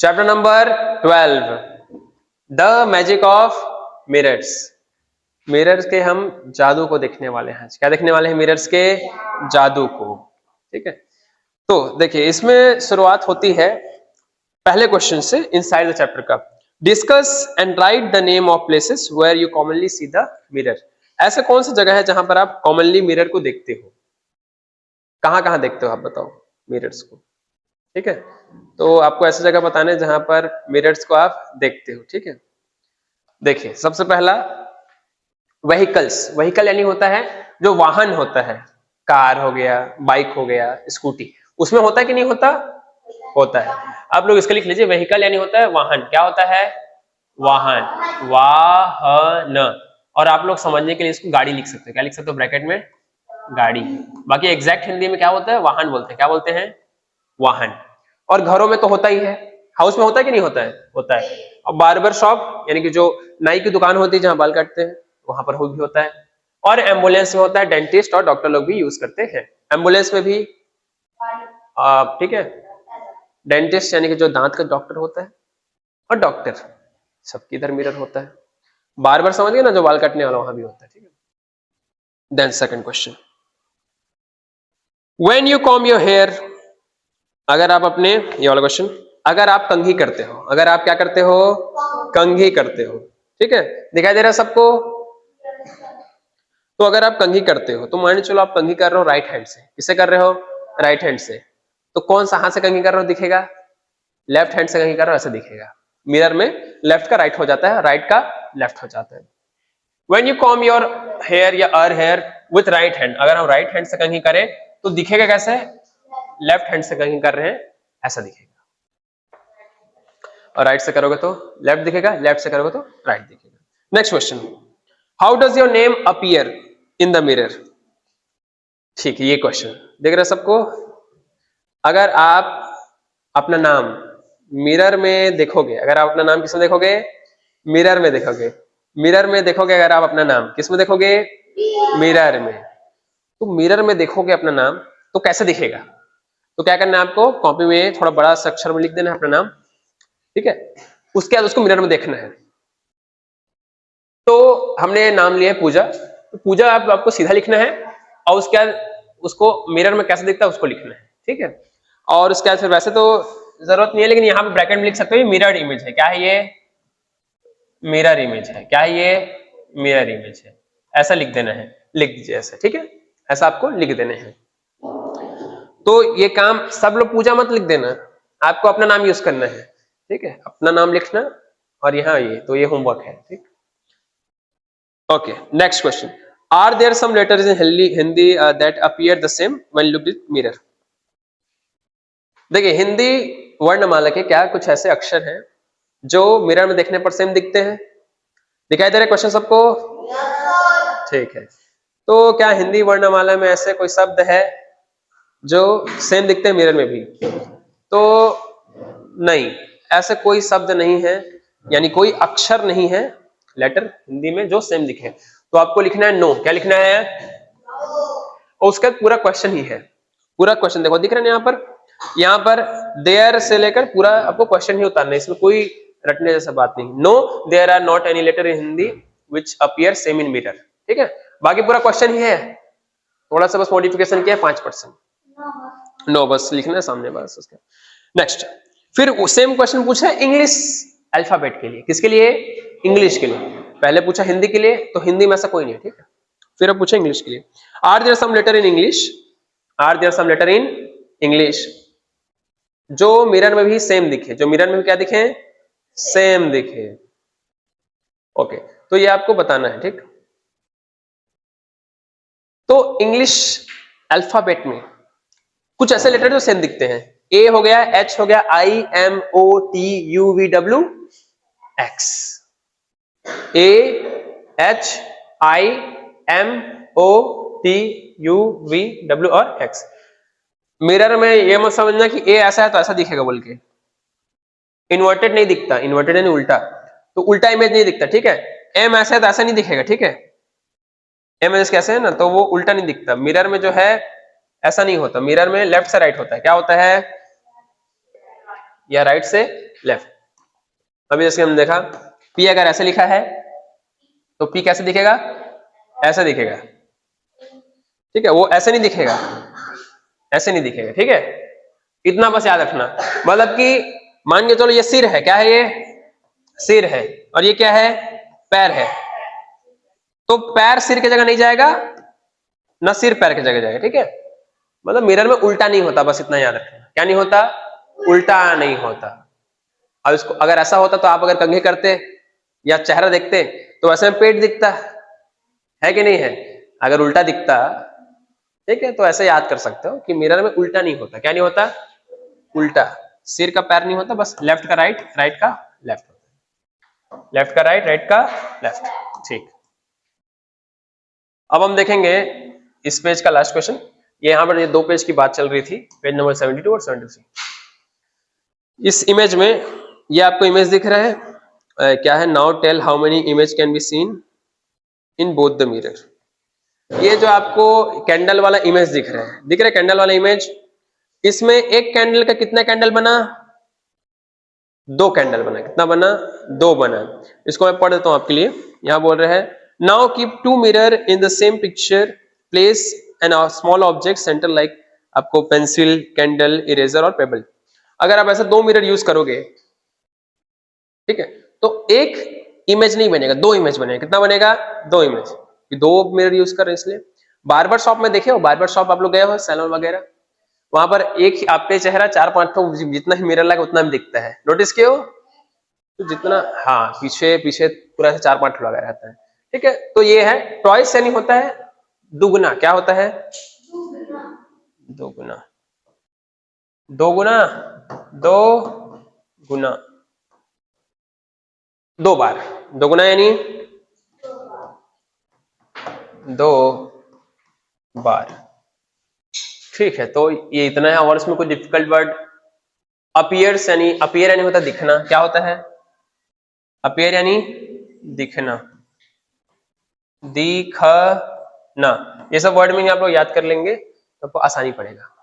Chapter number 12, the magic of mirrors. Mirrors के हम जादू को देखने वाले हैं। क्या देखने वाले हैं? मिरर्स के जादू को। ठीक है, तो देखिए इसमें शुरुआत होती है पहले क्वेश्चन से इनसाइड द चैप्टर का। Discuss and write the name of places where you commonly see the mirror. ऐसे कौन सी जगह है जहां पर आप कॉमनली मिरर को देखते हो? कहां कहां देखते हो आप बताओ मिरर्स को? ठीक है, तो आपको ऐसी जगह बताना है जहां पर मिरर्स को आप देखते हो। ठीक है, देखिए सबसे पहला व्हीकल्स। व्हीकल यानी होता है जो वाहन होता है, कार हो गया, बाइक हो गया, स्कूटी, उसमें होता है कि नहीं होता? होता है। आप लोग इसके लिख लीजिए, व्हीकल यानी होता है वाहन। क्या होता है? वाहन, वाहन। और आप लोग समझने के लिए इसको गाड़ी लिख सकते हो। क्या लिख सकते हो ब्रैकेट में? गाड़ी। बाकी एग्जैक्ट हिंदी में क्या होता है? वाहन बोलते हैं। क्या बोलते हैं? वाहन। और घरों में तो होता ही है, हाउस में होता है कि नहीं होता है? होता है। और बार्बर शॉप यानी कि जो नाई की दुकान होती है जहां बाल काटते हैं, वहां पर भी होता है। और एम्बुलेंस में होता है, डेंटिस्ट और डॉक्टर लोग भी यूज करते हैं एम्बुलेंस में भी। ठीक है, डेंटिस्ट यानी कि जो दांत का डॉक्टर होता है, और डॉक्टर सबकी इधर मिरर होता है। बार्बर समझ गए ना, जो बाल काटने वाला, वहां भी होता है। ठीक है, then second question, when you comb your hair. अगर आप अपने, ये वाला क्वेश्चन, अगर आप कंघी करते हो, अगर आप क्या करते हो? कंघी करते हो। ठीक है, दिखाई दे रहा है सबको? तो अगर आप कंघी करते हो तो मान के चलो आप कंघी कर रहे हो राइट हैंड से। किससे कर रहे हो? राइट हैंड से। तो कौन सा हाथ से कंघी कर रहे हो दिखेगा? लेफ्ट हैंड से कंघी कर रहे हो, ऐसे दिखेगा। मिरर में लेफ्ट का राइट हो जाता है, राइट का लेफ्ट हो जाता है। When you comb your hair या or hair with right hand, अगर हम राइट हैंड से कंघी करें तो दिखेगा कैसे? लेफ्ट हैंड से कंघी कर रहे हैं, ऐसा दिखेगा। और राइट से करोगे तो लेफ्ट दिखेगा, लेफ्ट से करोगे तो राइट दिखेगा। Next question, how does your name appear in the mirror. ठीक है, ये क्वेश्चन देख रहे सबको? अगर आप अपना नाम मिरर में देखोगे, अगर आप अपना नाम किसमें देखोगे? मिरर में देखोगे। मिरर में देखोगे अगर आप अपना नाम, किसमें देखोगे? मिरर में। तो मिरर में देखोगे अपना नाम तो कैसे दिखेगा? तो क्या करना है आपको? कॉपी में थोड़ा बड़ा सा अक्षर में लिख देना है अपना नाम। ठीक है, उसके बाद उसको मिरर में देखना है। तो हमने नाम लिया है पूजा, तो पूजा आपको सीधा लिखना है, और उसके बाद उसको मिरर में कैसे दिखता है उसको लिखना है। ठीक है, और उसके बाद फिर वैसे तो जरूरत नहीं है, लेकिन यहाँ पे ब्रैकेट में लिख सकते हो मिरर इमेज है। क्या है ये? मिरर इमेज है। क्या है ये? मिरर इमेज है। ऐसा लिख देना है, लिख दीजिए ऐसा। ठीक है, ऐसा आपको लिख देने हैं। तो ये काम सब लोग पूजा मत लिख देना, आपको अपना नाम यूज करना है। ठीक है, अपना नाम लिखना, और यहाँ ये तो ये होमवर्क है। ठीक, okay. Next question, are there some letters in Hindi that appear the same when looked with mirror. देखिए हिंदी वर्णमाला के क्या कुछ ऐसे अक्षर हैं जो मिरर में देखने पर सेम दिखते हैं? दिखाई दे रहे क्वेश्चन सबको? ठीक है, तो क्या हिंदी वर्णमाला में ऐसे कोई शब्द है जो सेम दिखते हैं मिरर में भी? तो नहीं, ऐसे कोई शब्द नहीं है, यानी कोई अक्षर नहीं है लेटर हिंदी में जो सेम दिखे। तो आपको लिखना है नो। क्या लिखना है? और उसका पूरा क्वेश्चन ही है। पूरा क्वेश्चन देखो, दिख रहा है यहाँ पर देयर से लेकर पूरा आपको क्वेश्चन ही उतारना है, इसमें कोई रटने जैसा बात नहीं। No there are not any letter in Hindi which appear same in mirror. ठीक है, बाकी पूरा क्वेश्चन ही है, थोड़ा सा बस मॉडिफिकेशन किया है 5%। नो बस लिखना है सामने, बस उसका। नेक्स्ट, फिर सेम क्वेश्चन पूछा है इंग्लिश अल्फाबेट के लिए। किसके लिए? इंग्लिश के लिए। पहले पूछा हिंदी के लिए, तो हिंदी में ऐसा कोई नहीं है। ठीक है, फिर अब पूछा इंग्लिश के लिए, are there some letter in English, are there some letter in English जो मिरर में भी सेम दिखे, जो मिरर में भी क्या दिखे? सेम दिखे। ओके, तो ये आपको बताना है। ठीक, तो इंग्लिश अल्फाबेट में कुछ ऐसे लेटर जो सेम दिखते हैं। ए हो गया, एच हो गया, I M O T U V W X. A H I M O T U V W और एक्स। मिरर में ये मत समझना कि ए ऐसा है तो ऐसा दिखेगा बोल के, इन्वर्टेड नहीं दिखता। इन्वर्टेड यानी उल्टा, तो उल्टा इमेज नहीं दिखता। ठीक है, एम ऐसा है तो ऐसा नहीं दिखेगा। ठीक है, एम एस कैसे है ना, तो वो उल्टा नहीं दिखता। मिरर में जो है ऐसा नहीं होता, मिरर में लेफ्ट से राइट होता है। क्या होता है? या राइट से लेफ्ट। अभी जैसे हमने देखा पी अगर ऐसे लिखा है तो पी कैसे दिखेगा, ऐसे दिखेगा, ठीक है, वो ऐसे नहीं दिखेगा, ऐसे नहीं दिखेगा, ठीक है, इतना बस याद रखना। मतलब कि मान के चलो ये सिर है, क्या है ये सिर है, और ये क्या है पैर है, तो पैर सिर की जगह नहीं जाएगा, ना सिर पैर की जगह जाएगा, ठीक है। मतलब मिरर में उल्टा नहीं होता, बस इतना याद रखना। क्या नहीं होता, उल्टा नहीं होता। अब इसको अगर ऐसा होता तो आप अगर कंघी करते या चेहरा देखते तो वैसे में पेट दिखता है कि नहीं है, अगर उल्टा दिखता, ठीक है, तो ऐसे याद कर सकते हो कि मिरर में उल्टा नहीं होता। क्या नहीं होता, उल्टा, सिर का पैर नहीं होता, बस लेफ्ट का राइट, राइट का लेफ्ट होता है, लेफ्ट का राइट, राइट का लेफ्ट, ठीक। अब हम देखेंगे इस पेज का लास्ट क्वेश्चन। ये यहां पर ये दो पेज की बात चल रही थी, पेज नंबर 72 और 73। इस इमेज में ये आपको इमेज दिख रहा है, क्या है, now tell how many image can be seen in both the mirror. ये जो आपको कैंडल वाला इमेज दिख रहा है, दिख रहा है कैंडल वाला इमेज, इसमें एक कैंडल का कितना कैंडल बना, दो कैंडल बना, कितना बना, दो बना। इसको मैं पढ़ देता हूं आपके लिए। यहां बोल रहे हैं now keep two mirror in the same picture, place an small object centre like, आपको पेंसिल, कैंडल, इरेजर और पेबल। अगर आप ऐसे दो मिरर यूज करोगे, ठीक है, तो एक इमेज नहीं बनेगा, दो इमेज बनेगा। कितना बनेगा, दो इमेज, दो मिरर यूज कर रहे हैं इसलिए। बार्बर शॉप में देखे हो, बार्बर शॉप आप लोग गए हो, सैलून वगैरह, वहां पर एक आपके चेहरा चार पांच तो जितना ही मिरर लगा उतना भी दिखता है, नोटिस किए हो, तो जितना, हाँ, पीछे पीछे पूरा से चार पांच लगा रहता है, ठीक है। तो ये है ट्वाइस, यानी होता है दुगुना। क्या होता है, दोगुना, दो गुना, दो गुना, दो बार, दोगुना यानी दो बार, ठीक है। तो ये इतना है, और इसमें कोई डिफिकल्ट वर्ड, अपीयर्स यानी, अपीयर यानी होता है दिखना। क्या होता है, अपीयर यानी दिखना, दिखना, ये सब वर्ड में आप लोग याद कर लेंगे तो आपको आसानी पड़ेगा।